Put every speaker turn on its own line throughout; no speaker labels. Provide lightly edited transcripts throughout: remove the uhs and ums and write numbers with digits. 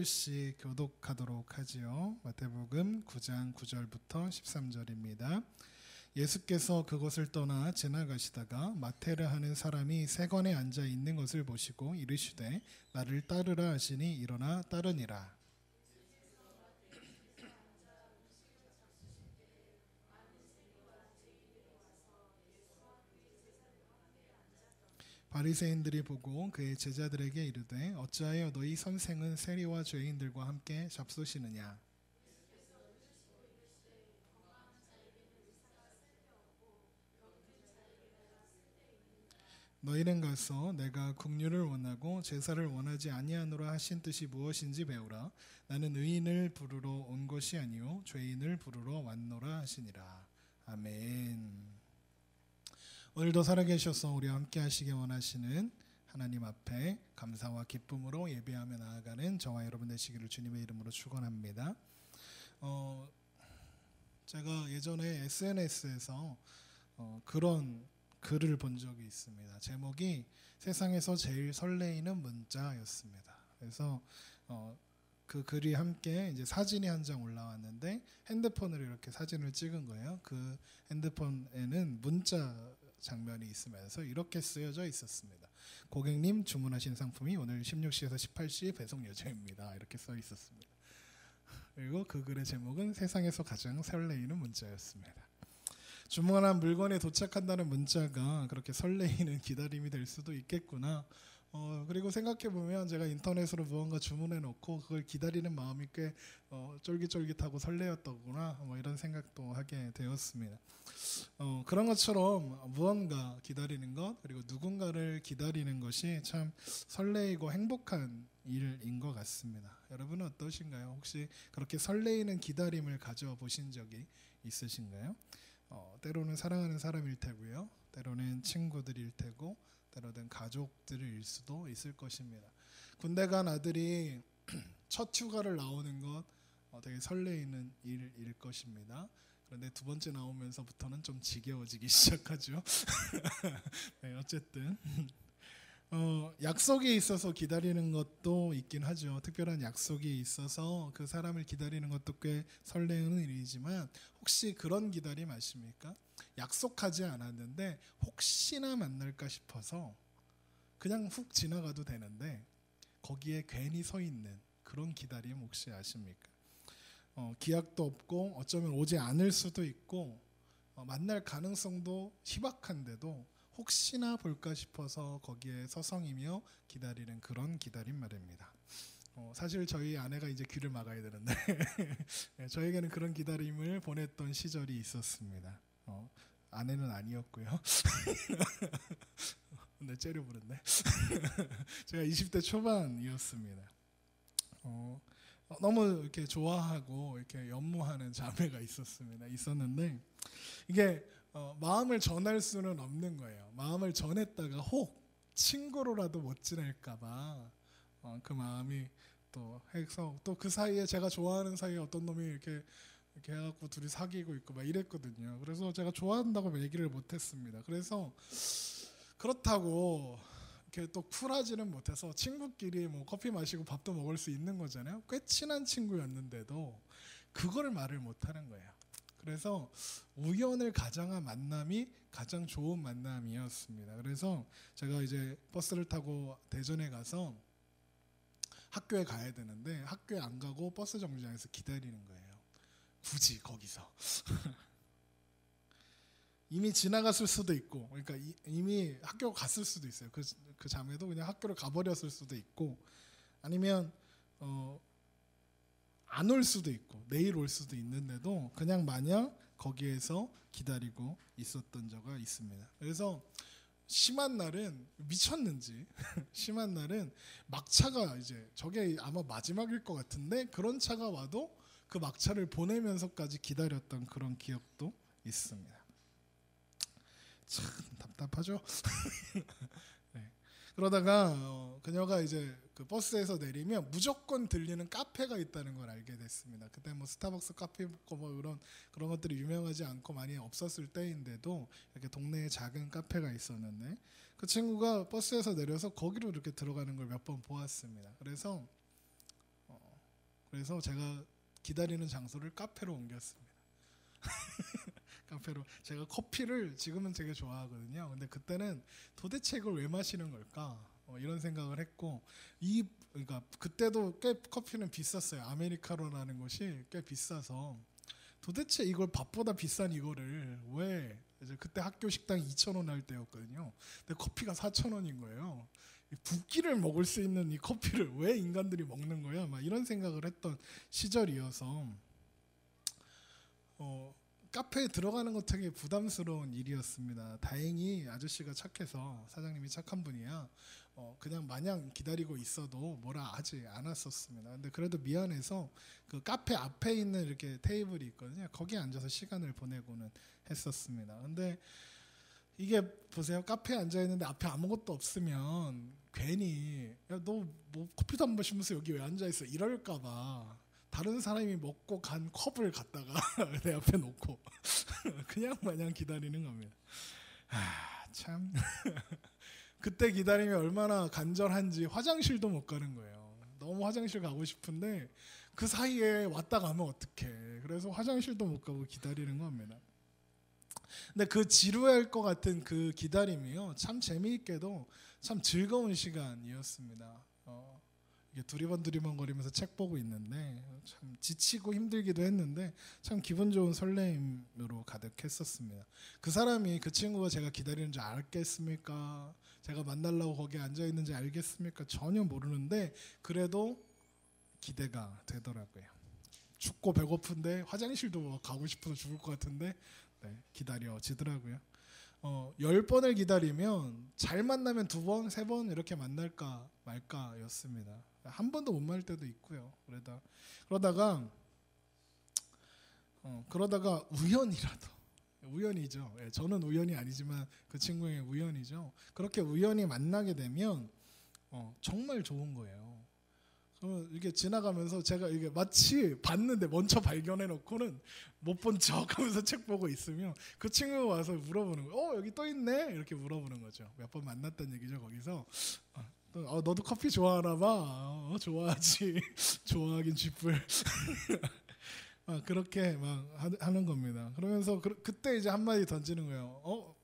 절씩 교독하도록 하지요. 마태복음 9장 9절부터 13절입니다. 예수께서 그곳을 떠나 지나가시다가 마태를 하는 사람이 세관에 앉아 있는 것을 보시고 이르시되 나를 따르라 하시니 일어나 따르니라. 바리새인들이 보고 그의 제자들에게 이르되 어찌하여 너희 선생은 세리와 죄인들과 함께 잡수시느냐. 너희는 가서 내가 긍휼을 원하고 제사를 원하지 아니하노라 하신 뜻이 무엇인지 배우라. 나는 의인을 부르러 온 것이 아니요 죄인을 부르러 왔노라 하시니라. 아멘. 오늘도 살아계셔서 우리와 함께 하시기 원하시는 하나님 앞에 감사와 기쁨으로 예배하며 나아가는 저와 여러분 되시기를 주님의 이름으로 축원합니다. 제가 예전에 SNS에서 그런 글을 본 적이 있습니다. 제목이 세상에서 제일 설레이는 문자였습니다. 그래서 그 글이 함께 이제 사진이 한 장 올라왔는데 핸드폰으로 이렇게 사진을 찍은 거예요. 그 핸드폰에는 문자 장면이 있으면서 이렇게 쓰여져 있었습니다. 고객님 주문하신 상품이 오늘 16시에서 18시 배송 예정입니다. 이렇게 써 있었습니다. 그리고 그 글의 제목은 세상에서 가장 설레이는 문자였습니다. 주문한 물건이 도착한다는 문자가 그렇게 설레이는 기다림이 될 수도 있겠구나. 그리고 생각해보면 제가 인터넷으로 무언가 주문해놓고 그걸 기다리는 마음이 꽤 쫄깃쫄깃하고 설레었더구나 이런 생각도 하게 되었습니다. 그런 것처럼 무언가 기다리는 것 그리고 누군가를 기다리는 것이 참 설레이고 행복한 일인 것 같습니다. 여러분은 어떠신가요? 혹시 그렇게 설레이는 기다림을 가져보신 적이 있으신가요? 때로는 사랑하는 사람일 테고요. 때로는 친구들일 테고 때로는 가족들일 수도 있을 것입니다. 군대 간 아들이 첫 휴가를 나오는 것 되게 설레이는 일일 것입니다. 그런데 두 번째 나오면서부터는 좀 지겨워지기 시작하죠. 네, 어쨌든 약속이 있어서 기다리는 것도 있긴 하죠. 특별한 약속이 있어서 그 사람을 기다리는 것도 꽤 설레는 일이지만 혹시 그런 기다림 아십니까? 약속하지 않았는데 혹시나 만날까 싶어서 그냥 훅 지나가도 되는데 거기에 괜히 서 있는 그런 기다림 혹시 아십니까? 기약도 없고 어쩌면 오지 않을 수도 있고 만날 가능성도 희박한데도 혹시나 볼까 싶어서 거기에 서성이며 기다리는 그런 기다림 말입니다. 사실 저희 아내가 이제 귀를 막아야 되는데 저에게는 그런 기다림을 보냈던 시절이 있었습니다. 아내는 아니었고요. 네, 째려 부른데 제가 20대 초반이었습니다. 너무 이렇게 좋아하고 이렇게 연모하는 자매가 있었는데 이게 마음을 전할 수는 없는 거예요. 마음을 전했다가 혹 친구로라도 못 지낼까봐 그 마음이 또 해서 또 그 사이에 제가 좋아하는 사이에 어떤 놈이 이렇게 해갖고 둘이 사귀고 있고 막 이랬거든요. 그래서 제가 좋아한다고 얘기를 못했습니다. 그래서 그렇다고 이렇게 또 쿨하지는 못해서 친구끼리 뭐 커피 마시고 밥도 먹을 수 있는 거잖아요. 꽤 친한 친구였는데도 그걸 말을 못하는 거예요. 그래서 우연을 가장한 만남이 가장 좋은 만남이었습니다. 그래서 제가 이제 버스를 타고 대전에 가서 학교에 가야 되는데 학교에 안 가고 버스 정류장에서 기다리는 거예요. 굳이 거기서 이미 지나갔을 수도 있고 그러니까 이미 학교 갔을 수도 있어요. 그 자매도 그냥 학교를 가버렸을 수도 있고 아니면 안 올 수도 있고 내일 올 수도 있는데도 그냥 마냥 거기에서 기다리고 있었던 적이 있습니다. 그래서 심한 날은 미쳤는지 심한 날은 막차가 이제 저게 아마 마지막일 것 같은데 그런 차가 와도 그 막차를 보내면서까지 기다렸던 그런 기억도 있습니다. 참 답답하죠. 네. 그러다가 그녀가 이제 그 버스에서 내리면 무조건 들리는 카페가 있다는 걸 알게 됐습니다. 그때 뭐 스타벅스 카페 뭐 그런 것들이 유명하지 않고 많이 없었을 때인데도 이렇게 동네에 작은 카페가 있었는데 그 친구가 버스에서 내려서 거기로 이렇게 들어가는 걸 몇 번 보았습니다. 그래서 그래서 제가 기다리는 장소를 카페로 옮겼습니다. 카페로. 제가 커피를 지금은 되게 좋아하거든요. 근데 그때는 도대체 이걸 왜 마시는 걸까? 이런 생각을 했고, 그러니까 그때도 꽤 커피는 비쌌어요. 아메리카노라는 것이 꽤 비싸서 도대체 이걸 밥보다 비싼 이거를 왜, 이제 그때 학교 식당이 2,000원 할 때였거든요. 근데 커피가 4,000원인 거예요. 두 끼를 먹을 수 있는 이 커피를 왜 인간들이 먹는 거야? 막 이런 생각을 했던 시절이어서 카페에 들어가는 것 되게 부담스러운 일이었습니다. 다행히 아저씨가 착해서, 사장님이 착한 분이야. 그냥 마냥 기다리고 있어도 뭐라 하지 않았었습니다. 근데 그래도 미안해서 그 카페 앞에 있는 이렇게 테이블이 있거든요. 거기에 앉아서 시간을 보내고는 했었습니다. 근데 이게 보세요. 카페에 앉아 있는데 앞에 아무것도 없으면 괜히 야, 너 뭐 커피도 안 마시면서 여기 왜 앉아 있어? 이럴까봐 다른 사람이 먹고 간 컵을 갖다가 내 앞에 놓고 그냥 마냥 기다리는 겁니다. 참 그때 기다림이 얼마나 간절한지 화장실도 못 가는 거예요. 너무 화장실 가고 싶은데 그 사이에 왔다 가면 어떡해. 그래서 화장실도 못 가고 기다리는 겁니다. 근데 그 지루할 것 같은 그 기다림이요, 참 재미있게도 참 즐거운 시간이었습니다. 이게 두리번 거리면서 책 보고 있는데 참 지치고 힘들기도 했는데 참 기분 좋은 설레임으로 가득했었습니다. 그 사람이, 그 친구가 제가 기다리는 줄 알겠습니까? 제가 만나려고 거기에 앉아 있는지 알겠습니까? 전혀 모르는데 그래도 기대가 되더라고요. 춥고 배고픈데 화장실도 가고 싶어서 죽을 것 같은데 기다려지더라고요. 10번을 기다리면 잘 만나면 2번, 3번 이렇게 만날까 말까였습니다. 한 번도 못 만날 때도 있고요. 그러다가 우연이죠. 저는 우연이 아니지만 그 친구의 우연이죠. 그렇게 우연히 만나게 되면 정말 좋은 거예요. 이게 지나가면서 제가 이게 마치 봤는데 먼저 발견해 놓고는 못 본 척하면서 책 보고 있으면 그 친구가 와서 물어보는 거예요. 여기 또 있네? 이렇게 물어보는 거죠. 몇 번 만났다는 얘기죠. 거기서 너도 커피 좋아하나 봐. 좋아하지. 좋아하긴 쥐뿔. 그렇게 막 하는 겁니다. 그러면서 그때 이제 한마디 던지는 거예요.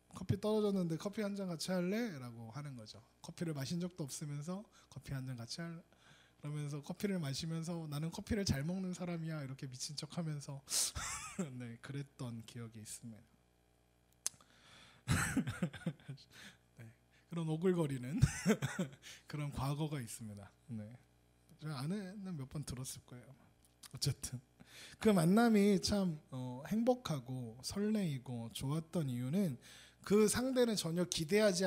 커피 떨어졌는데 커피 한 잔 같이 할래? 라고 하는 거죠. 커피를 마신 적도 없으면서 커피 한 잔 같이 할래? 그러면서 커피를 마시면서 나는 커피를 잘 먹는 사람이야 이렇게 미친 척하면서 네, 그랬던 기억이 있습니다. 네, 그런 오글거리는 그런 과거가 있습니다. 네, 저 아내는 몇 번 들었을 거예요. 어쨌든 그 만남이 참 행복하고 설레이고 좋았던 이유는 그 상대는 전혀 기대하지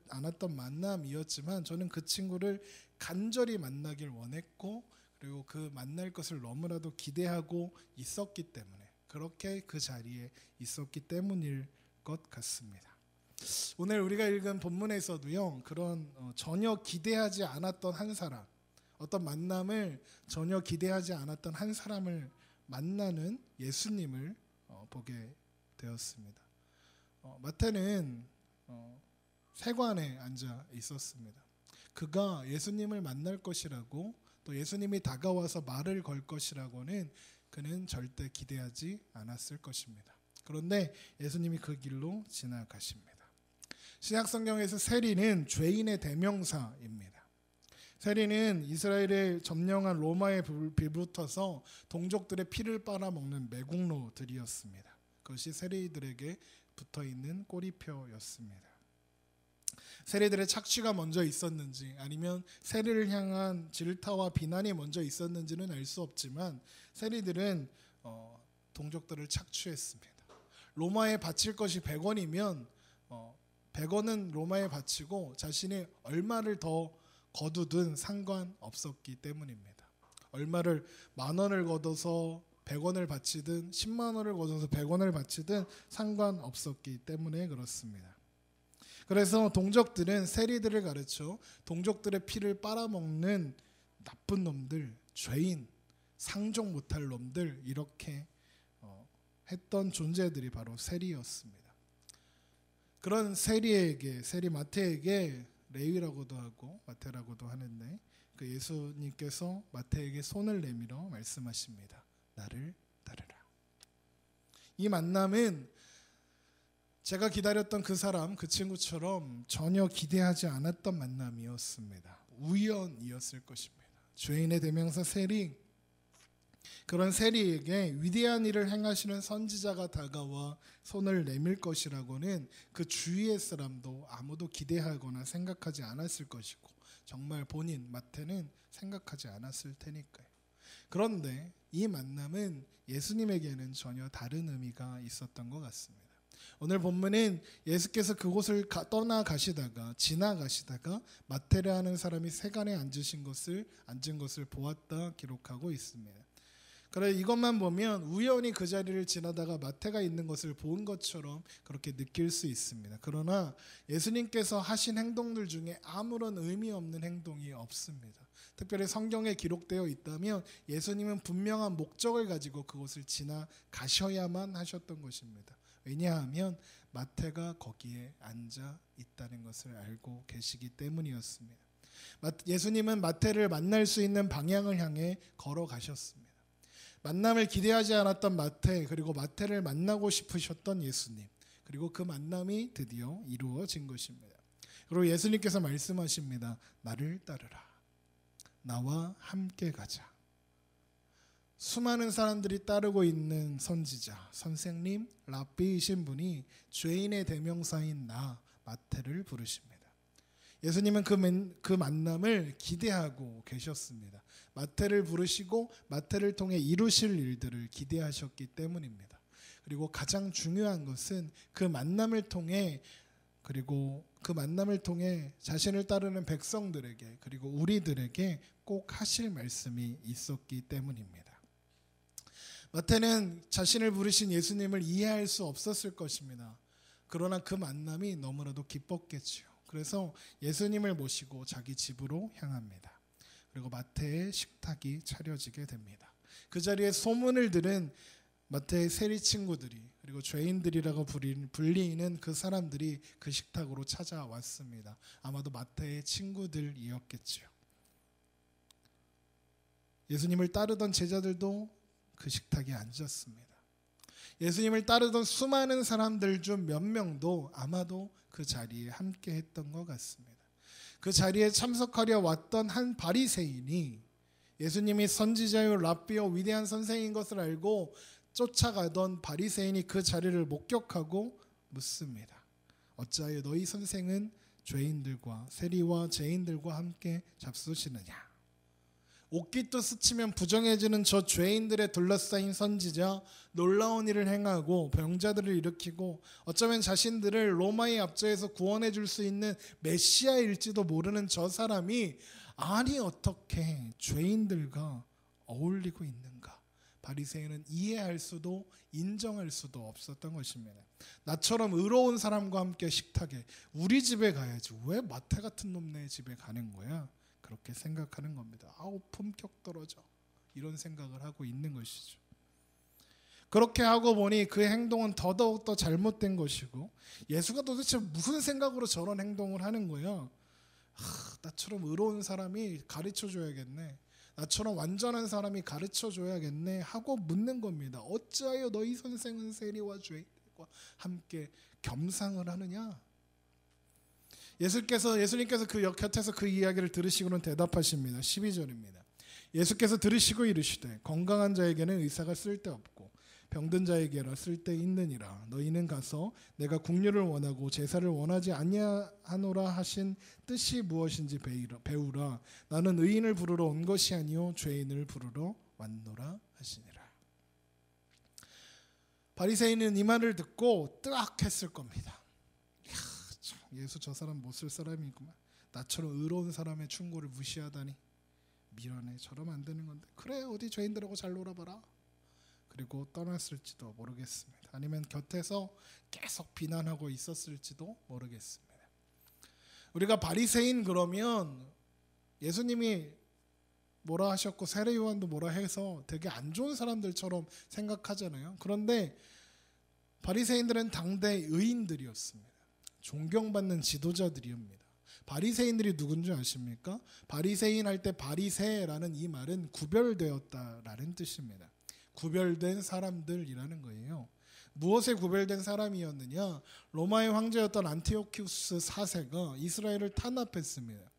않았던 만남이었지만 저는 그 친구를 간절히 만나길 원했고, 그리고 그 만날 것을 너무나도 기대하고 있었기 때문에, 그렇게 그 자리에 있었기 때문일 것 같습니다. 오늘 우리가 읽은 본문에서도요, 그런 전혀 기대하지 않았던 한 사람, 어떤 만남을 전혀 기대하지 않았던 한 사람을 만나는 예수님을 보게 되었습니다. 마태는 세관에 앉아 있었습니다. 그가 예수님을 만날 것이라고, 또 예수님이 다가와서 말을 걸 것이라고는 그는 절대 기대하지 않았을 것입니다. 그런데 예수님이 그 길로 지나가십니다. 신약성경에서 세리는 죄인의 대명사입니다. 세리는 이스라엘에 점령한 로마에 빌붙어서 동족들의 피를 빨아먹는 매국노들이었습니다. 그것이 세리들에게 붙어있는 꼬리표였습니다. 세리들의 착취가 먼저 있었는지 아니면 세리를 향한 질타와 비난이 먼저 있었는지는 알 수 없지만 세리들은 동족들을 착취했습니다. 로마에 바칠 것이 100원이면 100원은 로마에 바치고 자신이 얼마를 더 거두든 상관없었기 때문입니다. 얼마를 10,000원을 걷어서 100원을 바치든 10만 원을 걷어서 100원을 바치든 상관없었기 때문에 그렇습니다. 그래서 동족들은 세리들을 가르쳐 동족들의 피를 빨아먹는 나쁜 놈들, 죄인, 상종 못할 놈들, 이렇게 했던 존재들이 바로 세리였습니다. 그런 세리 마태에게 레위라고도 하고 마태라고도 하는데, 그 예수님께서 마태에게 손을 내밀어 말씀하십니다. 나를 따르라. 이 만남은 제가 기다렸던 그 사람, 그 친구처럼 전혀 기대하지 않았던 만남이었습니다. 우연이었을 것입니다. 죄인의 대명사 세리, 그런 세리에게 위대한 일을 행하시는 선지자가 다가와 손을 내밀 것이라고는 그 주위의 사람도 아무도 기대하거나 생각하지 않았을 것이고, 정말 본인 마태는 생각하지 않았을 테니까요. 그런데 이 만남은 예수님에게는 전혀 다른 의미가 있었던 것 같습니다. 오늘 본문은 예수께서 그곳을 지나가시다가 마태라 하는 사람이 세간에 앉은 것을 보았다 기록하고 있습니다. 그래 이것만 보면 우연히 그 자리를 지나다가 마태가 있는 것을 본 것처럼 그렇게 느낄 수 있습니다. 그러나 예수님께서 하신 행동들 중에 아무런 의미 없는 행동이 없습니다. 특별히 성경에 기록되어 있다면 예수님은 분명한 목적을 가지고 그곳을 지나가셔야만 하셨던 것입니다. 왜냐하면 마태가 거기에 앉아 있다는 것을 알고 계시기 때문이었습니다. 예수님은 마태를 만날 수 있는 방향을 향해 걸어가셨습니다. 만남을 기대하지 않았던 마태, 그리고 마태를 만나고 싶으셨던 예수님, 그리고 그 만남이 드디어 이루어진 것입니다. 그리고 예수님께서 말씀하십니다. 나를 따르라. 나와 함께 가자. 수많은 사람들이 따르고 있는 선지자, 선생님, 랍비이신 분이 죄인의 대명사인 나, 마태를 부르십니다. 예수님은 그 만남을 기대하고 계셨습니다. 마태를 부르시고 마태를 통해 이루실 일들을 기대하셨기 때문입니다. 그리고 가장 중요한 것은 그 만남을 통해 자신을 따르는 백성들에게 그리고 우리들에게 꼭 하실 말씀이 있었기 때문입니다. 마태는 자신을 부르신 예수님을 이해할 수 없었을 것입니다. 그러나 그 만남이 너무나도 기뻤겠지요. 그래서 예수님을 모시고 자기 집으로 향합니다. 그리고 마태의 식탁이 차려지게 됩니다. 그 자리에 소문을 들은 마태의 세리 친구들이, 그리고 죄인들이라고 불리는 그 사람들이 그 식탁으로 찾아왔습니다. 아마도 마태의 친구들이었겠지요. 예수님을 따르던 제자들도 그 식탁에 앉았습니다. 예수님을 따르던 수많은 사람들 중 몇 명도 아마도 그 자리에 함께 했던 것 같습니다. 그 자리에 참석하려 왔던 한 바리새인이 예수님이 선지자요 랍비요 위대한 선생인 것을 알고 쫓아가던 바리새인이 그 자리를 목격하고 묻습니다. 어찌하여 너희 선생은 죄인들과 세리와 죄인들과 함께 잡수시느냐? 옷깃도 스치면 부정해지는 저 죄인들에 둘러싸인 선지자, 놀라운 일을 행하고 병자들을 일으키고 어쩌면 자신들을 로마의 압제에서 구원해 줄 수 있는 메시아일지도 모르는 저 사람이 아니 어떻게 죄인들과 어울리고 있는가? 바리새인은 이해할 수도 인정할 수도 없었던 것입니다. 나처럼 의로운 사람과 함께 식탁에 우리 집에 가야지 왜 마태 같은 놈네 집에 가는 거야? 그렇게 생각하는 겁니다. 아우 품격 떨어져, 이런 생각을 하고 있는 것이죠. 그렇게 하고 보니 그 행동은 더더욱 더 잘못된 것이고, 예수가 도대체 무슨 생각으로 저런 행동을 하는 거야? 나처럼 의로운 사람이 가르쳐줘야겠네, 나처럼 완전한 사람이 가르쳐줘야겠네 하고 묻는 겁니다. 어찌하여 너희 선생은 세리와 죄인들과 함께 겸상을 하느냐? 예수님께서 그 곁에서 그 이야기를 들으시고는 대답하십니다. 12절입니다. 예수께서 들으시고 이르시되 건강한 자에게는 의사가 쓸데없고 병든 자에게라 쓸데있느니라. 너희는 가서 내가 긍휼을 원하고 제사를 원하지 아니하노라 하신 뜻이 무엇인지 배우라. 나는 의인을 부르러 온 것이 아니요 죄인을 부르러 왔노라 하시니라. 바리새인은 이 말을 듣고 뜨악했을 겁니다. 예수 저 사람 못 쓸 사람이구만. 나처럼 의로운 사람의 충고를 무시하다니 밀어내. 저러면 안 되는 건데. 그래 어디 죄인들하고 잘 놀아봐라. 그리고 떠났을지도 모르겠습니다. 아니면 곁에서 계속 비난하고 있었을지도 모르겠습니다. 우리가 바리새인 그러면 예수님이 뭐라 하셨고 세례 요한도 뭐라 해서 되게 안 좋은 사람들처럼 생각하잖아요. 그런데 바리새인들은 당대 의인들이었습니다. 존경받는 지도자들이옵니다. 바리새인들이 누군지 아십니까? 바리새인 할 때 바리새라는 이 말은 구별되었다라는 뜻입니다. 구별된 사람들이라는 거예요. 무엇에 구별된 사람이었느냐? 로마의 황제였던 안티오쿠스 4세가 이스라엘을 탄압했습니다.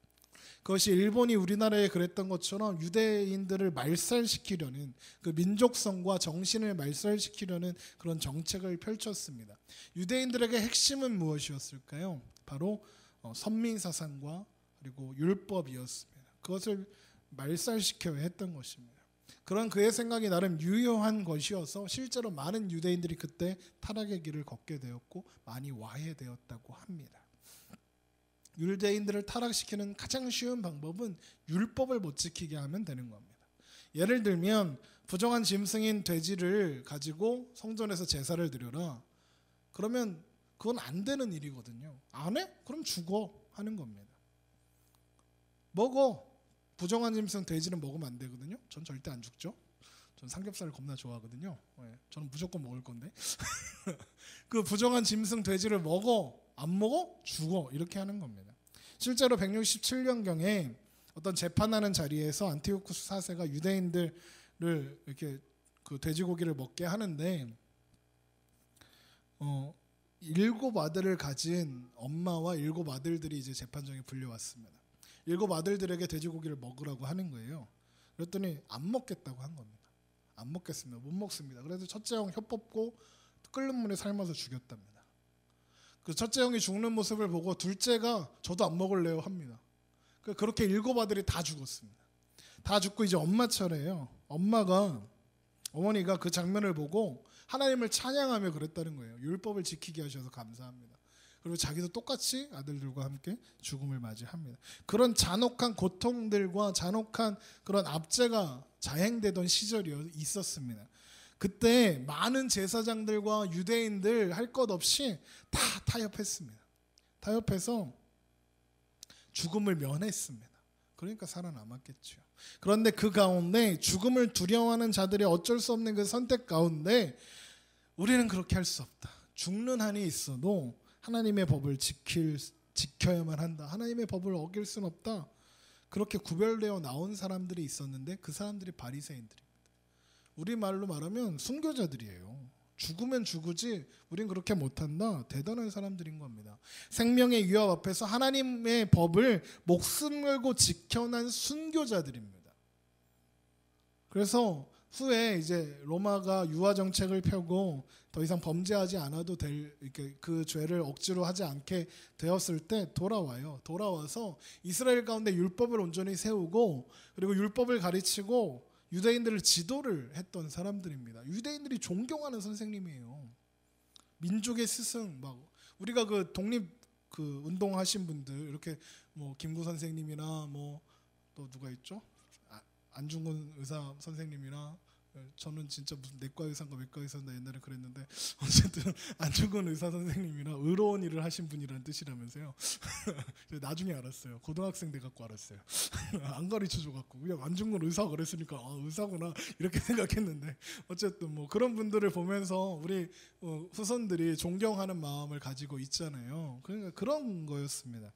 그것이 일본이 우리나라에 그랬던 것처럼 유대인들을 말살시키려는 그 민족성과 정신을 말살시키려는 그런 정책을 펼쳤습니다. 유대인들에게 핵심은 무엇이었을까요? 바로 선민사상과 그리고 율법이었습니다. 그것을 말살시켜야 했던 것입니다. 그런 그의 생각이 나름 유효한 것이어서 실제로 많은 유대인들이 그때 타락의 길을 걷게 되었고 많이 와해되었다고 합니다. 유대인들을 타락시키는 가장 쉬운 방법은 율법을 못 지키게 하면 되는 겁니다. 예를 들면 부정한 짐승인 돼지를 가지고 성전에서 제사를 드려라. 그러면 그건 안 되는 일이거든요. 안 해? 그럼 죽어 하는 겁니다. 먹어. 부정한 짐승 돼지는 먹으면 안 되거든요. 전 절대 안 죽죠. 전 삼겹살을 겁나 좋아하거든요. 저는 무조건 먹을 건데. 그 부정한 짐승 돼지를 먹어. 안 먹어? 죽어. 이렇게 하는 겁니다. 실제로 167년경에 어떤 재판하는 자리에서 안티오쿠스 4세가 유대인들을 이렇게 그 돼지고기를 먹게 하는데 7 아들을 가진 엄마와 7 아들들이 이제 재판장에 불려왔습니다. 7 아들들에게 돼지고기를 먹으라고 하는 거예요. 그랬더니 안 먹겠다고 한 겁니다. 안 먹겠습니다. 못 먹습니다. 그래서 첫째 형 혀 뽑고 끓는 물에 삶아서 죽였답니다. 그 첫째 형이 죽는 모습을 보고 둘째가 저도 안 먹을래요 합니다. 그렇게 7 아들이 다 죽었습니다. 다 죽고 이제 엄마 차례예요. 어머니가 그 장면을 보고 하나님을 찬양하며 그랬다는 거예요. 율법을 지키게 하셔서 감사합니다. 그리고 자기도 똑같이 아들들과 함께 죽음을 맞이합니다. 그런 잔혹한 고통들과 잔혹한 그런 압제가 자행되던 시절이 있었습니다. 그때 많은 제사장들과 유대인들 할 것 없이 다 타협했습니다. 타협해서 죽음을 면했습니다. 그러니까 살아남았겠죠. 그런데 그 가운데 죽음을 두려워하는 자들이 어쩔 수 없는 그 선택 가운데 우리는 그렇게 할 수 없다. 죽는 한이 있어도 하나님의 법을 지켜야만 한다. 하나님의 법을 어길 수는 없다. 그렇게 구별되어 나온 사람들이 있었는데 그 사람들이 바리새인들입니다. 우리말로 말하면 순교자들이에요. 죽으면 죽으지 우린 그렇게 못한다. 대단한 사람들인 겁니다. 생명의 위협 앞에서 하나님의 법을 목숨 걸고 지켜난 순교자들입니다. 그래서 후에 이제 로마가 유아 정책을 펴고 더 이상 범죄하지 않아도 될 이렇게 그 죄를 억지로 하지 않게 되었을 때 돌아와요. 돌아와서 이스라엘 가운데 율법을 온전히 세우고 그리고 율법을 가르치고 유대인들을 지도를 했던 사람들입니다. 유대인들이 존경하는 선생님이에요. 민족의 스승 막 우리가 그 독립 그 운동하신 분들 이렇게 뭐 김구 선생님이나 뭐 또 누가 있죠? 안중근 의사 선생님이나 저는 진짜 무슨 내과 의사인가 외과 의사인가 옛날에 그랬는데 어쨌든 안중근 의사 선생님이나 의로운 일을 하신 분이라는 뜻이라면서요. 나중에 알았어요. 고등학생 돼 갖고 알았어요. 안 가르쳐 줘 갖고 그냥 안중근 의사 그랬으니까 아 의사구나 이렇게 생각했는데 어쨌든 뭐 그런 분들을 보면서 우리 후손들이 존경하는 마음을 가지고 있잖아요. 그러니까 그런 거였습니다.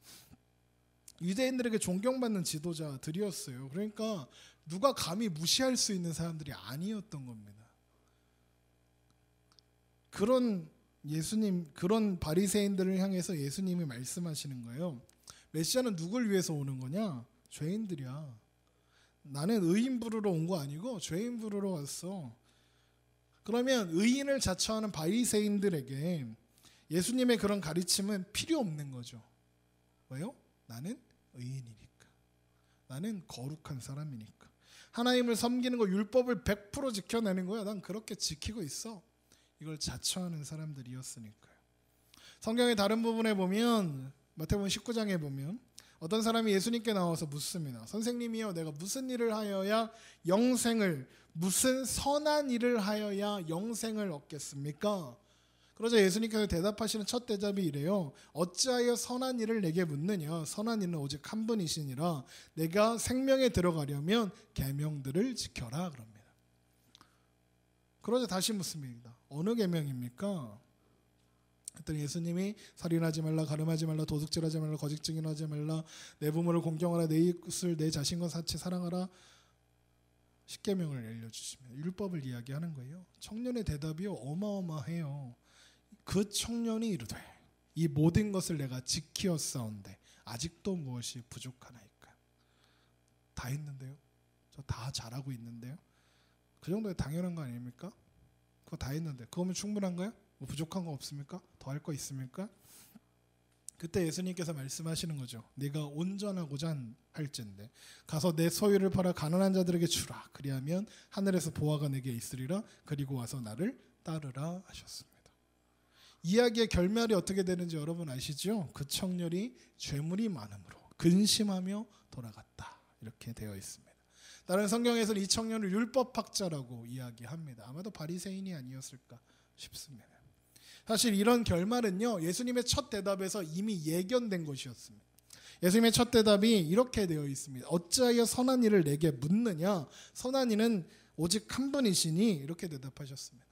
유대인들에게 존경받는 지도자들이었어요. 그러니까 누가 감히 무시할 수 있는 사람들이 아니었던 겁니다. 그런 바리새인들을 향해서 예수님이 말씀하시는 거예요. 메시아는 누굴 위해서 오는 거냐? 죄인들이야. 나는 의인 부르러 온 거 아니고 죄인 부르러 왔어. 그러면 의인을 자처하는 바리새인들에게 예수님의 그런 가르침은 필요 없는 거죠. 왜요? 나는 의인이니까. 나는 거룩한 사람이니까. 하나님을 섬기는 거 율법을 100% 지켜내는 거야. 난 그렇게 지키고 있어. 이걸 자처하는 사람들이었으니까요. 성경의 다른 부분에 보면 마태복음 19장에 보면 어떤 사람이 예수님께 나와서 묻습니다. 선생님이여 내가 무슨 일을 하여야 영생을 무슨 선한 일을 하여야 영생을 얻겠습니까? 그러자 예수님께서 대답하시는 첫 대답이 이래요. 어찌하여 선한 일을 내게 묻느냐? 선한 이는 오직 한 분이시니라. 내가 생명에 들어가려면 계명들을 지켜라 그럽니다. 그러자 다시 묻습니다. 어느 계명입니까? 그랬더니 예수님이 살인하지 말라, 가늠하지 말라, 도둑질하지 말라, 거짓 증인하지 말라, 내 부모를 공경하라, 내 이웃을 내 자신과 같이 사랑하라, 십계명을 알려주시면 율법을 이야기하는 거예요. 청년의 대답이 어마어마해요. 그 청년이 이르되 이 모든 것을 내가 지키었사온데 아직도 무엇이 부족하나이까. 다 했는데요. 저 다 잘하고 있는데요. 그 정도에 당연한 거 아닙니까? 그거 다 했는데 그거면 충분한가요? 뭐 부족한 거 없습니까? 더 할 거 있습니까? 그때 예수님께서 말씀하시는 거죠. 네가 온전하고자 할진대 가서 내 소유를 팔아 가난한 자들에게 주라. 그리하면 하늘에서 보화가 내게 있으리라. 그리고 와서 나를 따르라 하셨습니다. 이야기의 결말이 어떻게 되는지 여러분 아시죠? 그 청년이 죄물이 많음으로 근심하며 돌아갔다. 이렇게 되어 있습니다. 다른 성경에서는 이 청년을 율법학자라고 이야기합니다. 아마도 바리새인이 아니었을까 싶습니다. 사실 이런 결말은요, 예수님의 첫 대답에서 이미 예견된 것이었습니다. 예수님의 첫 대답이 이렇게 되어 있습니다. 어찌하여 선한 일을 내게 묻느냐? 선한 이는 오직 한 분이시니 이렇게 대답하셨습니다.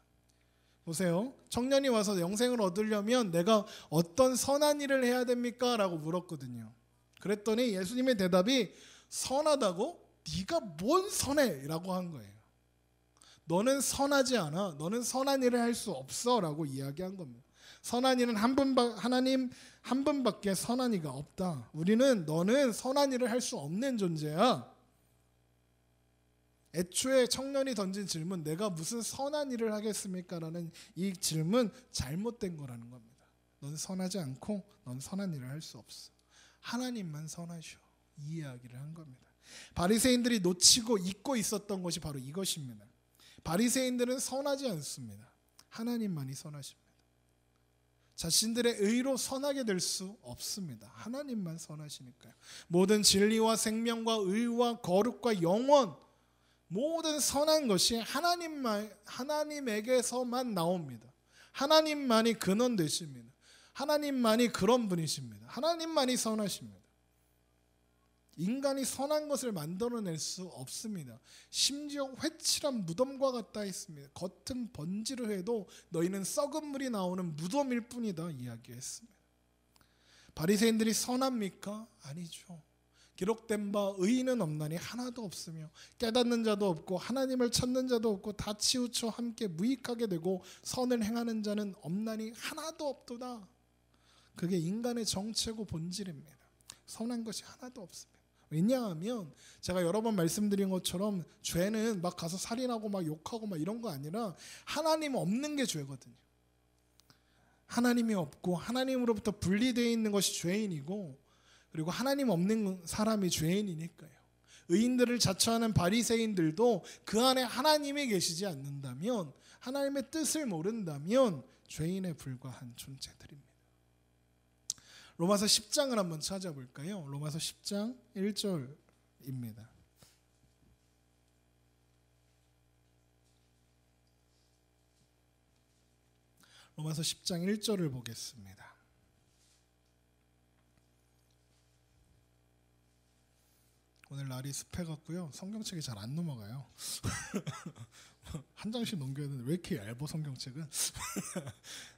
보세요. 청년이 와서 영생을 얻으려면 내가 어떤 선한 일을 해야 됩니까? 라고 물었거든요. 그랬더니 예수님의 대답이 선하다고? 네가 뭔 선해? 라고 한 거예요. 너는 선하지 않아. 너는 선한 일을 할 수 없어. 라고 이야기한 겁니다. 선한 일은 하나님 한 분밖에 선한 이가 없다. 너는 선한 일을 할 수 없는 존재야. 애초에 청년이 던진 질문, 내가 무슨 선한 일을 하겠습니까? 라는 이 질문 잘못된 거라는 겁니다. 넌 선하지 않고 넌 선한 일을 할 수 없어. 하나님만 선하셔. 이 이야기를 한 겁니다. 바리새인들이 놓치고 잊고 있었던 것이 바로 이것입니다. 바리새인들은 선하지 않습니다. 하나님만이 선하십니다. 자신들의 의로 선하게 될 수 없습니다. 하나님만 선하시니까요. 모든 진리와 생명과 의와 거룩과 영원, 모든 선한 것이 하나님에게서만 나옵니다. 하나님만이 근원 되십니다. 하나님만이 그런 분이십니다. 하나님만이 선하십니다. 인간이 선한 것을 만들어낼 수 없습니다. 심지어 회칠한 무덤과 같다 했습니다. 겉은 번지르해도 너희는 썩은 물이 나오는 무덤일 뿐이다 이야기했습니다. 바리새인들이 선합니까? 아니죠. 기록된 바 의인은 없나니 하나도 없으며 깨닫는 자도 없고 하나님을 찾는 자도 없고 다 치우쳐 함께 무익하게 되고 선을 행하는 자는 없나니 하나도 없도다. 그게 인간의 정체고 본질입니다. 선한 것이 하나도 없습니다. 왜냐하면 제가 여러 번 말씀드린 것처럼 죄는 막 가서 살인하고 막 욕하고 막 이런 거 아니라 하나님 없는 게 죄거든요. 하나님이 없고 하나님으로부터 분리되어 있는 것이 죄인이고, 그리고 하나님 없는 사람이 죄인이니까요. 의인들을 자처하는 바리새인들도 그 안에 하나님이 계시지 않는다면, 하나님의 뜻을 모른다면 죄인에 불과한 존재들입니다. 로마서 10장을 한번 찾아볼까요? 로마서 10장 1절입니다. 로마서 10장 1절을 보겠습니다. 오늘 날이 습해갖고요. 성경책이 잘 안 넘어가요. 한 장씩 넘겨야 되는데 왜 이렇게 얇아 성경책은?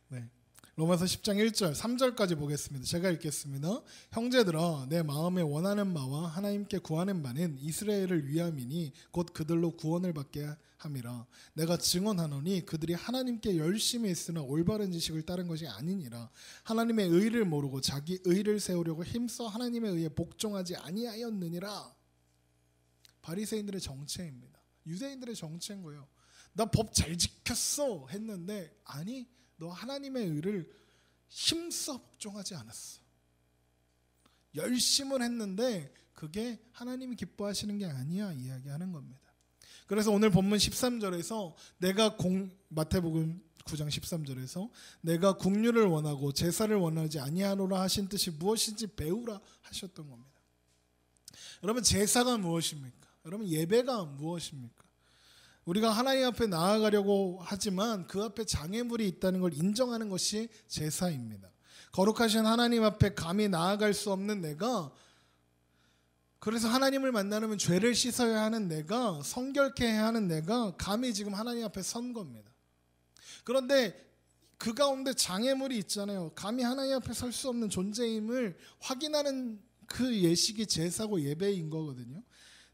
네. 로마서 10장 1절 3절까지 보겠습니다. 제가 읽겠습니다. 형제들아, 내 마음에 원하는 바와 하나님께 구하는 바는 이스라엘을 위함이니 곧 그들로 구원을 받게 함이라. 내가 증언하노니 그들이 하나님께 열심히 했으나 올바른 지식을 따른 것이 아니니라. 하나님의 의를 모르고 자기 의를 세우려고 힘써 하나님의 의에 복종하지 아니하였느니라. 바리새인들의 정체입니다. 유대인들의 정체인 거예요. 나 법 잘 지켰어 했는데, 아니, 너 하나님의 의를 힘써 복종하지 않았어. 열심을 했는데 그게 하나님이 기뻐하시는 게 아니야 이야기하는 겁니다. 그래서 오늘 본문 13절에서 마태복음 9장 13절에서 내가 국류를 원하고 제사를 원하지 아니하노라 하신 뜻이 무엇인지 배우라 하셨던 겁니다. 여러분, 제사가 무엇입니까? 여러분, 예배가 무엇입니까? 우리가 하나님 앞에 나아가려고 하지만 그 앞에 장애물이 있다는 걸 인정하는 것이 제사입니다. 거룩하신 하나님 앞에 감히 나아갈 수 없는 내가, 그래서 하나님을 만나려면 죄를 씻어야 하는 내가, 성결케 해야 하는 내가 감히 지금 하나님 앞에 선 겁니다. 그런데 그 가운데 장애물이 있잖아요. 감히 하나님 앞에 설 수 없는 존재임을 확인하는 그 예식이 제사고 예배인 거거든요.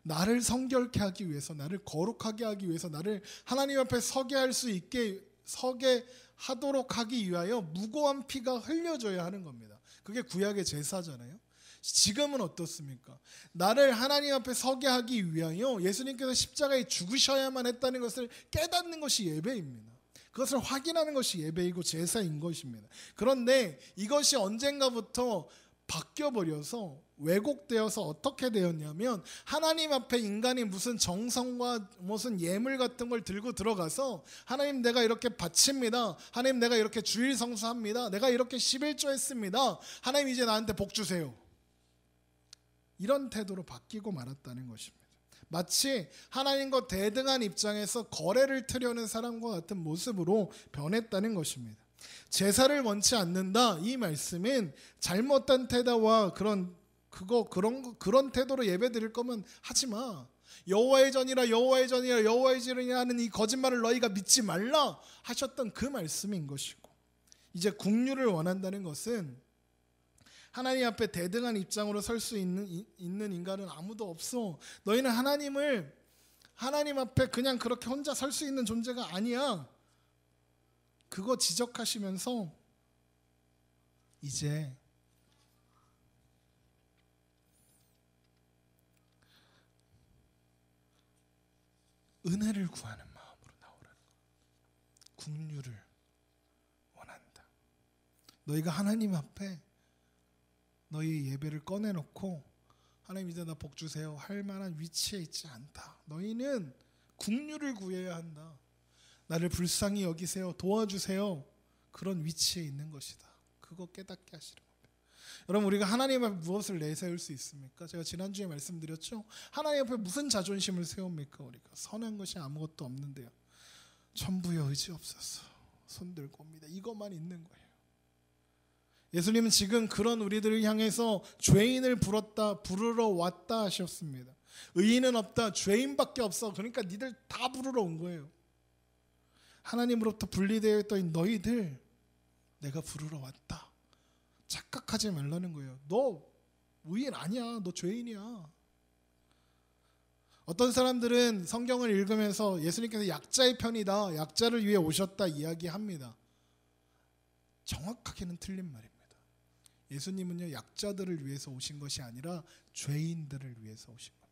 나를 성결케 하기 위해서, 나를 거룩하게 하기 위해서, 나를 하나님 앞에 서게 할 수 있게 서게 하도록 하기 위하여 무고한 피가 흘려져야 하는 겁니다. 그게 구약의 제사잖아요. 지금은 어떻습니까? 나를 하나님 앞에 서게 하기 위하여 예수님께서 십자가에 죽으셔야만 했다는 것을 깨닫는 것이 예배입니다. 그것을 확인하는 것이 예배이고 제사인 것입니다. 그런데 이것이 언젠가부터 바뀌어버려서 왜곡되어서 어떻게 되었냐면, 하나님 앞에 인간이 무슨 정성과 무슨 예물 같은 걸 들고 들어가서 하나님 내가 이렇게 바칩니다, 하나님 내가 이렇게 주일 성수합니다, 내가 이렇게 11조 했습니다, 하나님 이제 나한테 복 주세요, 이런 태도로 바뀌고 말았다는 것입니다. 마치 하나님과 대등한 입장에서 거래를 트려는 사람과 같은 모습으로 변했다는 것입니다. 제사를 원치 않는다, 이 말씀은 잘못된 태도와 그런 태도로 예배 드릴 거면 하지 마, 여호와의 전이라 여호와의 전이라 여호와의 전이라 하는 이 거짓말을 너희가 믿지 말라 하셨던 그 말씀인 것이고, 이제 국류를 원한다는 것은 하나님 앞에 대등한 입장으로 설 수 있는 인간은 아무도 없어. 너희는 하나님 앞에 그냥 그렇게 혼자 설 수 있는 존재가 아니야. 그거 지적하시면서 이제 은혜를 구하는 마음으로 나오라는 것. 국류를 원한다. 너희가 하나님 앞에 너희 예배를 꺼내놓고 하나님 이제 나 복 주세요 할 만한 위치에 있지 않다. 너희는 국류를 구해야 한다. 나를 불쌍히 여기세요, 도와주세요, 그런 위치에 있는 것이다. 그거 깨닫게 하시는 겁니다. 여러분, 우리가 하나님 앞에 무엇을 내세울 수 있습니까? 제가 지난주에 말씀드렸죠. 하나님 앞에 무슨 자존심을 세웁니까? 우리가 선한 것이 아무것도 없는데요, 천부의 의지 없어서 손 들고 옵니다, 이것만 있는 거예요. 예수님은 지금 그런 우리들을 향해서 죄인을 부르러 왔다 하셨습니다. 의인은 없다, 죄인밖에 없어. 그러니까 니들 다 부르러 온 거예요. 하나님으로부터 분리되어 있던 너희들 내가 부르러 왔다, 착각하지 말라는 거예요. 너 의인 아니야, 너 죄인이야. 어떤 사람들은 성경을 읽으면서 예수님께서 약자의 편이다, 약자를 위해 오셨다 이야기합니다. 정확하게는 틀린 말입니다. 예수님은요, 약자들을 위해서 오신 것이 아니라 죄인들을 위해서 오신 겁니다.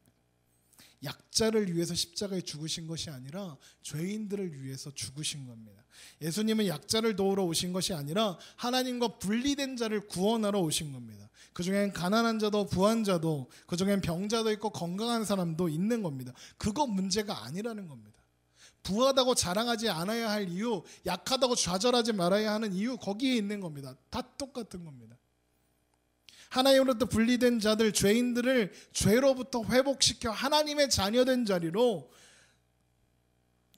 약자를 위해서 십자가에 죽으신 것이 아니라 죄인들을 위해서 죽으신 겁니다. 예수님은 약자를 도우러 오신 것이 아니라 하나님과 분리된 자를 구원하러 오신 겁니다. 그중엔 가난한 자도 부한 자도, 그중엔 병자도 있고 건강한 사람도 있는 겁니다. 그거 문제가 아니라는 겁니다. 부하다고 자랑하지 않아야 할 이유, 약하다고 좌절하지 말아야 하는 이유, 거기에 있는 겁니다. 다 똑같은 겁니다. 하나님으로부터 분리된 자들, 죄인들을 죄로부터 회복시켜 하나님의 자녀된 자리로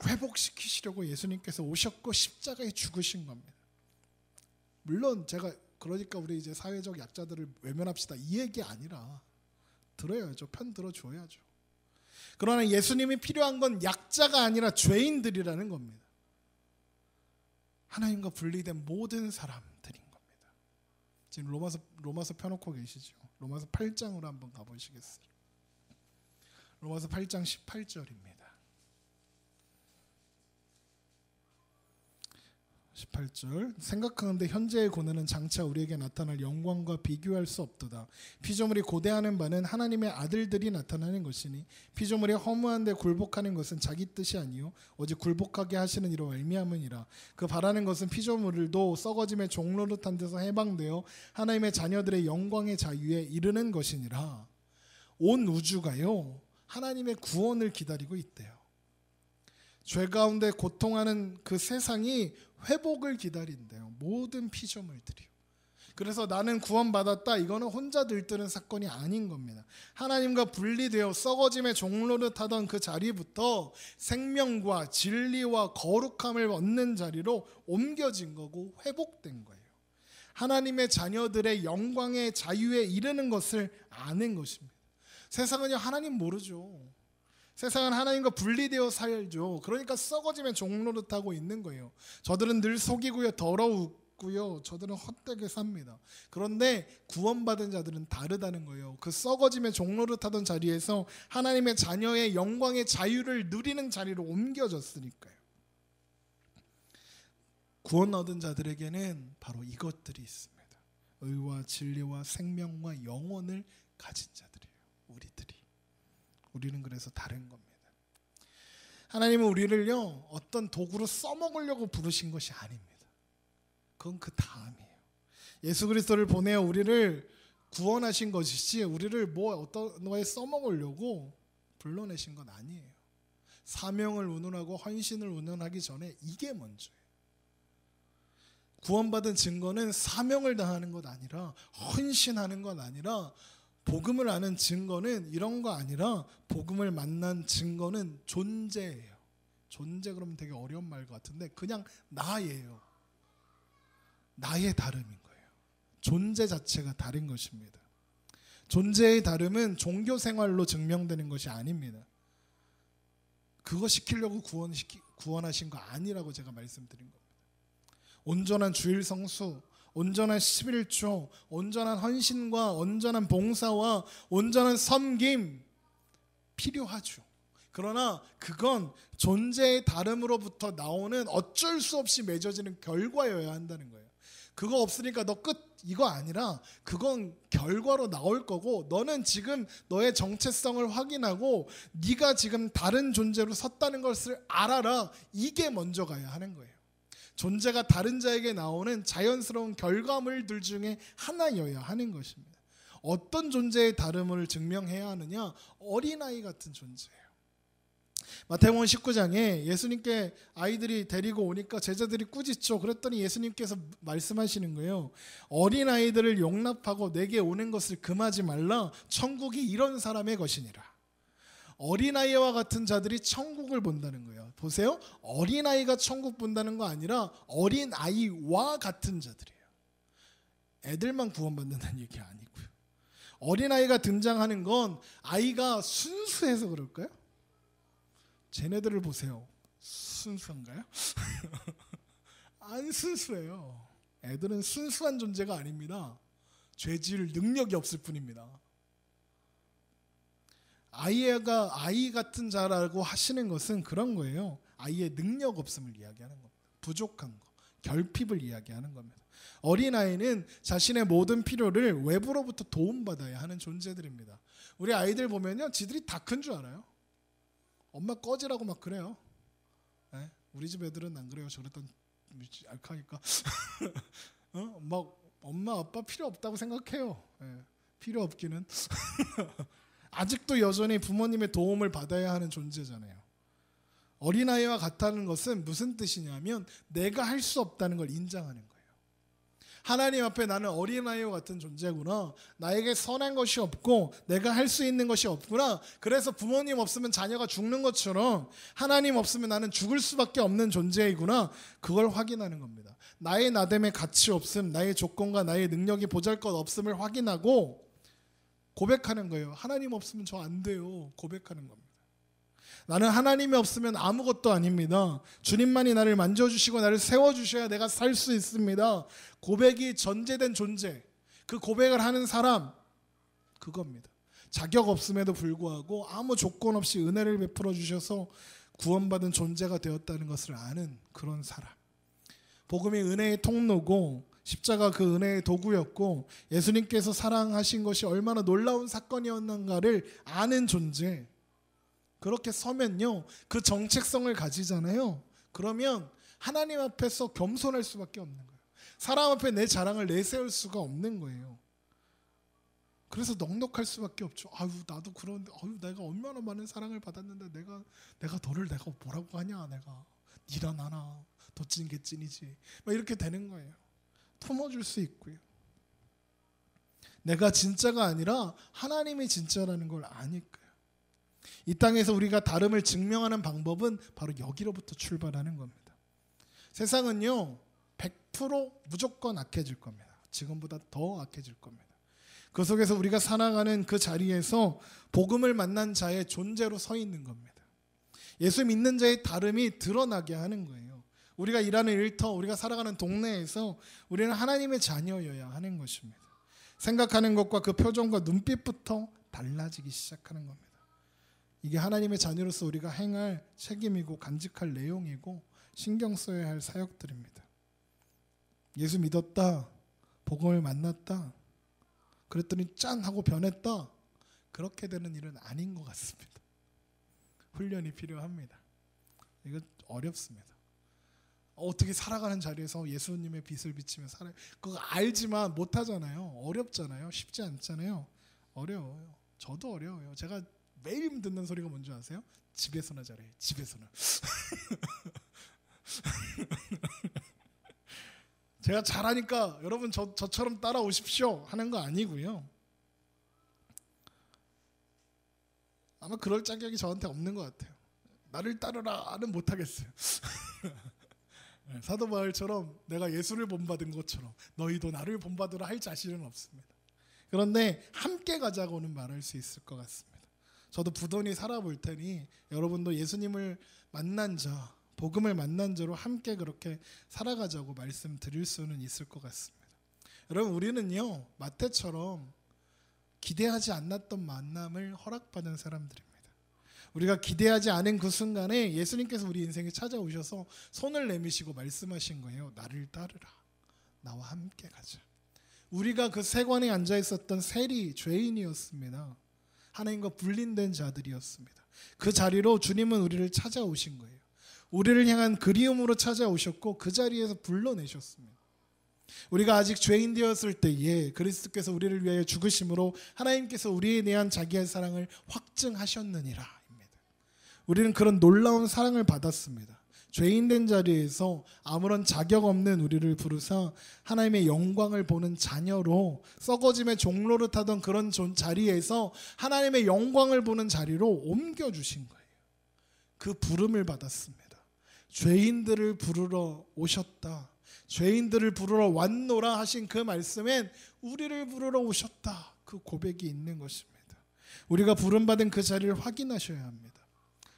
회복시키시려고 예수님께서 오셨고 십자가에 죽으신 겁니다. 물론 제가 그러니까 우리 이제 사회적 약자들을 외면합시다, 이 얘기 아니라 들어야죠. 편 들어줘야죠. 그러나 예수님이 필요한 건 약자가 아니라 죄인들이라는 겁니다. 하나님과 분리된 모든 사람들인 겁니다. 지금 로마서 펴놓고 계시죠. 로마서 8장으로 한번 가보시겠어요? 로마서 8장 18절입니다. 18절, 생각하는데 현재의 고난은 장차 우리에게 나타날 영광과 비교할 수 없도다. 피조물이 고대하는 바는 하나님의 아들들이 나타나는 것이니 피조물이 허무한데 굴복하는 것은 자기 뜻이 아니요 오직 굴복하게 하시는 이로 말미암으니라. 그 바라는 것은 피조물도 썩어짐의 종노릇한 데서 해방되어 하나님의 자녀들의 영광의 자유에 이르는 것이니라. 온 우주가요, 하나님의 구원을 기다리고 있대요. 죄 가운데 고통하는 그 세상이 회복을 기다린대요. 모든 피조물들이요. 그래서 나는 구원받았다, 이거는 혼자 들뜨는 사건이 아닌 겁니다. 하나님과 분리되어 썩어짐의 종노릇하던 그 자리부터 생명과 진리와 거룩함을 얻는 자리로 옮겨진 거고 회복된 거예요. 하나님의 자녀들의 영광의 자유에 이르는 것을 아는 것입니다. 세상은요, 하나님 모르죠. 세상은 하나님과 분리되어 살죠. 그러니까 썩어지면 종노릇하고 있는 거예요. 저들은 늘 속이고요, 더러우고요, 저들은 헛되게 삽니다. 그런데 구원받은 자들은 다르다는 거예요. 그 썩어지면 종노릇하던 자리에서 하나님의 자녀의 영광의 자유를 누리는 자리로 옮겨졌으니까요. 구원 얻은 자들에게는 바로 이것들이 있습니다. 의와 진리와 생명과 영혼을 가진 자들이에요. 우리는 그래서 다른 겁니다. 하나님은 우리를요, 어떤 도구로 써먹으려고 부르신 것이 아닙니다. 그건 그 다음이에요. 예수 그리스도를 보내어 우리를 구원하신 것이지 우리를 어떤 거에 써먹으려고 불러내신 건 아니에요. 사명을 운운하고 헌신을 운운하기 전에 이게 먼저예요. 구원받은 증거는 사명을 다하는 것 아니라, 헌신하는 것 아니라, 복음을 아는 증거는 이런 거 아니라, 복음을 만난 증거는 존재예요. 존재 그러면 되게 어려운 말 같은데 그냥 나예요. 나의 다름인 거예요. 존재 자체가 다른 것입니다. 존재의 다름은 종교 생활로 증명되는 것이 아닙니다. 그거 시키려고 구원하신 거 아니라고 제가 말씀드린 겁니다. 온전한 주일 성수, 온전한 11조, 온전한 헌신과 온전한 봉사와 온전한 섬김 필요하죠. 그러나 그건 존재의 다름으로부터 나오는 어쩔 수 없이 맺어지는 결과여야 한다는 거예요. 그거 없으니까 너 끝, 이거 아니라 그건 결과로 나올 거고, 너는 지금 너의 정체성을 확인하고 네가 지금 다른 존재로 섰다는 것을 알아라. 이게 먼저 가야 하는 거예요. 존재가 다른 자에게 나오는 자연스러운 결과물들 중에 하나여야 하는 것입니다. 어떤 존재의 다름을 증명해야 하느냐? 어린아이 같은 존재예요. 마태복음 19장에 예수님께 아이들이 데리고 오니까 제자들이 꾸짖죠. 그랬더니 예수님께서 말씀하시는 거예요. 어린아이들을 용납하고 내게 오는 것을 금하지 말라. 천국이 이런 사람의 것이니라. 어린아이와 같은 자들이 천국을 본다는 거예요. 보세요. 어린아이가 천국 본다는 거 아니라 어린아이와 같은 자들이에요. 애들만 구원받는다는 얘기 아니고요. 어린아이가 등장하는 건 아이가 순수해서 그럴까요? 쟤네들을 보세요. 순수한가요? 안 순수해요. 애들은 순수한 존재가 아닙니다. 죄 지을 능력이 없을 뿐입니다. 아이 같은 자라고 하시는 것은 그런 거예요. 아이의 능력 없음을 이야기하는 겁니다. 부족한 거, 결핍을 이야기하는 겁니다. 어린아이는 자신의 모든 필요를 외부로부터 도움받아야 하는 존재들입니다. 우리 아이들 보면요, 지들이 다 큰 줄 알아요. 엄마 꺼지라고 막 그래요. 네? 우리 집 애들은 안 그래요. 저랬던 알카니까. 막 엄마 아빠 필요 없다고 생각해요. 네. 필요 없기는. 아직도 여전히 부모님의 도움을 받아야 하는 존재잖아요. 어린아이와 같다는 것은 무슨 뜻이냐면 내가 할 수 없다는 걸 인정하는 거예요. 하나님 앞에 나는 어린아이와 같은 존재구나. 나에게 선한 것이 없고 내가 할 수 있는 것이 없구나. 그래서 부모님 없으면 자녀가 죽는 것처럼 하나님 없으면 나는 죽을 수밖에 없는 존재이구나. 그걸 확인하는 겁니다. 나의 나됨의 가치 없음, 나의 조건과 나의 능력이 보잘것없음을 확인하고 고백하는 거예요. 하나님 없으면 저 안 돼요. 고백하는 겁니다. 나는 하나님이 없으면 아무것도 아닙니다. 주님만이 나를 만져주시고 나를 세워주셔야 내가 살 수 있습니다. 고백이 전제된 존재, 그 고백을 하는 사람, 그겁니다. 자격 없음에도 불구하고 아무 조건 없이 은혜를 베풀어 주셔서 구원받은 존재가 되었다는 것을 아는 그런 사람. 복음이 은혜의 통로고 십자가 그 은혜의 도구였고 예수님께서 사랑하신 것이 얼마나 놀라운 사건이었는가를 아는 존재. 그렇게 서면요, 그 정체성을 가지잖아요. 그러면 하나님 앞에서 겸손할 수밖에 없는 거예요. 사람 앞에 내 자랑을 내세울 수가 없는 거예요. 그래서 넉넉할 수밖에 없죠. 아유, 나도 그런데, 아유, 내가 얼마나 많은 사랑을 받았는데 내가 너를 내가 뭐라고 하냐, 내가 니라 나나 더 찐 게 찐이지. 막 이렇게 되는 거예요. 품어줄 수 있고요. 내가 진짜가 아니라 하나님이 진짜라는 걸 아니까요. 이 땅에서 우리가 다름을 증명하는 방법은 바로 여기로부터 출발하는 겁니다. 세상은요 100% 무조건 악해질 겁니다. 지금보다 더 악해질 겁니다. 그 속에서 우리가 살아가는 그 자리에서 복음을 만난 자의 존재로 서 있는 겁니다. 예수 믿는 자의 다름이 드러나게 하는 거예요. 우리가 일하는 일터, 우리가 살아가는 동네에서 우리는 하나님의 자녀여야 하는 것입니다. 생각하는 것과 그 표정과 눈빛부터 달라지기 시작하는 겁니다. 이게 하나님의 자녀로서 우리가 행할 책임이고 간직할 내용이고 신경 써야 할 사역들입니다. 예수 믿었다, 복음을 만났다, 그랬더니 짠 하고 변했다, 그렇게 되는 일은 아닌 것 같습니다. 훈련이 필요합니다. 이거 어렵습니다. 어떻게 살아가는 자리에서 예수님의 빛을 비치며 살아요? 그거 알지만 못하잖아요. 어렵잖아요. 쉽지 않잖아요. 어려워요. 저도 어려워요. 제가 매일 듣는 소리가 뭔지 아세요? 집에서나 잘해. 집에서나. 제가 잘하니까 여러분 저처럼 따라오십시오 하는 거 아니고요. 아마 그럴 자격이 저한테 없는 것 같아요. 나를 따르라는 못하겠어요. 사도 바울처럼 내가 예수를 본받은 것처럼 너희도 나를 본받으라 할 자신은 없습니다. 그런데 함께 가자고는 말할 수 있을 것 같습니다. 저도 부단히 살아볼 테니 여러분도 예수님을 만난 자, 복음을 만난 자로 함께 그렇게 살아가자고 말씀드릴 수는 있을 것 같습니다. 여러분, 우리는요 마태처럼 기대하지 않았던 만남을 허락받은 사람들입니다. 우리가 기대하지 않은 그 순간에 예수님께서 우리 인생에 찾아오셔서 손을 내미시고 말씀하신 거예요. 나를 따르라. 나와 함께 가자. 우리가 그 세관에 앉아 있었던 세리 죄인이었습니다. 하나님과 분린된 자들이었습니다. 그 자리로 주님은 우리를 찾아오신 거예요. 우리를 향한 그리움으로 찾아오셨고 그 자리에서 불러내셨습니다. 우리가 아직 죄인 되었을 때에 그리스도께서 우리를 위하여 죽으심으로 하나님께서 우리에 대한 자기의 사랑을 확증하셨느니라. 우리는 그런 놀라운 사랑을 받았습니다. 죄인된 자리에서 아무런 자격 없는 우리를 부르사 하나님의 영광을 보는 자녀로, 썩어짐의 종로를 타던 그런 자리에서 하나님의 영광을 보는 자리로 옮겨주신 거예요. 그 부름을 받았습니다. 죄인들을 부르러 오셨다, 죄인들을 부르러 왔노라 하신 그 말씀엔 우리를 부르러 오셨다, 그 고백이 있는 것입니다. 우리가 부름받은 그 자리를 확인하셔야 합니다.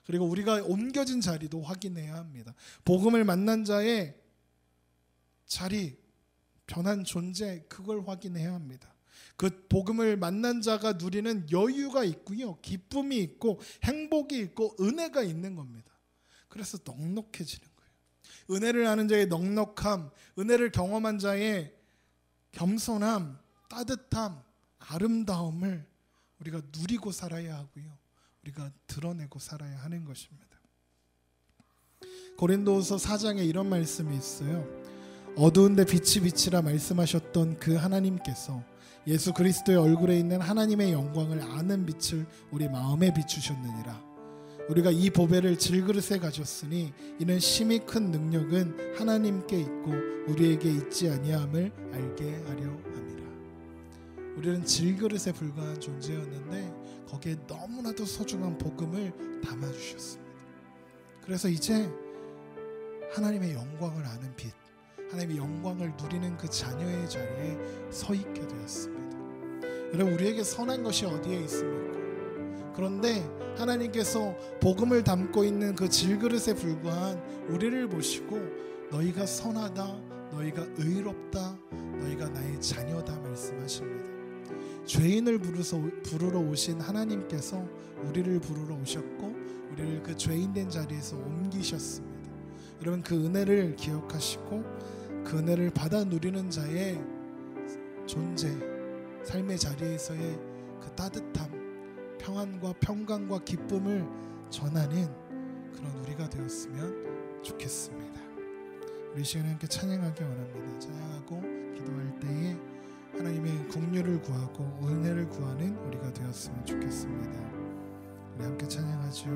그리고 우리가 옮겨진 자리도 확인해야 합니다. 복음을 만난 자의 자리, 변한 존재, 그걸 확인해야 합니다. 그 복음을 만난 자가 누리는 여유가 있고요, 기쁨이 있고 행복이 있고 은혜가 있는 겁니다. 그래서 넉넉해지는 거예요. 은혜를 아는 자의 넉넉함, 은혜를 경험한 자의 겸손함, 따뜻함, 아름다움을 우리가 누리고 살아야 하고요, 우리가 드러내고 살아야 하는 것입니다. 고린도후서 4장에 이런 말씀이 있어요. 어두운데 빛이 비치라 말씀하셨던 그 하나님께서 예수 그리스도의 얼굴에 있는 하나님의 영광을 아는 빛을 우리 마음에 비추셨느니라. 우리가 이 보배를 질그릇에 가졌으니 이는 심히 큰 능력은 하나님께 있고 우리에게 있지 아니함을 알게 하려 함이라. 우리는 질그릇에 불과한 존재였는데 거기에 너무나도 소중한 복음을 담아주셨습니다. 그래서 이제 하나님의 영광을 아는 빛, 하나님의 영광을 누리는 그 자녀의 자리에 서 있게 되었습니다. 여러분, 우리에게 선한 것이 어디에 있습니까? 그런데 하나님께서 복음을 담고 있는 그 질그릇에 불과한 우리를 보시고 너희가 선하다, 너희가 의롭다, 너희가 나의 자녀다 말씀하십니다. 죄인을 부르러 오신 하나님께서 우리를 부르러 오셨고 우리를 그 죄인된 자리에서 옮기셨습니다. 여러분, 그 은혜를 기억하시고 그 은혜를 받아 누리는 자의 존재, 삶의 자리에서의 그 따뜻함, 평안과 평강과 기쁨을 전하는 그런 우리가 되었으면 좋겠습니다. 우리 시간에 함께 찬양하기 원합니다. 찬양하고 기도할 때에 하나님의 긍휼을 구하고 은혜를 구하는 우리가 되었으면 좋겠습니다. 우리 함께 찬양하죠.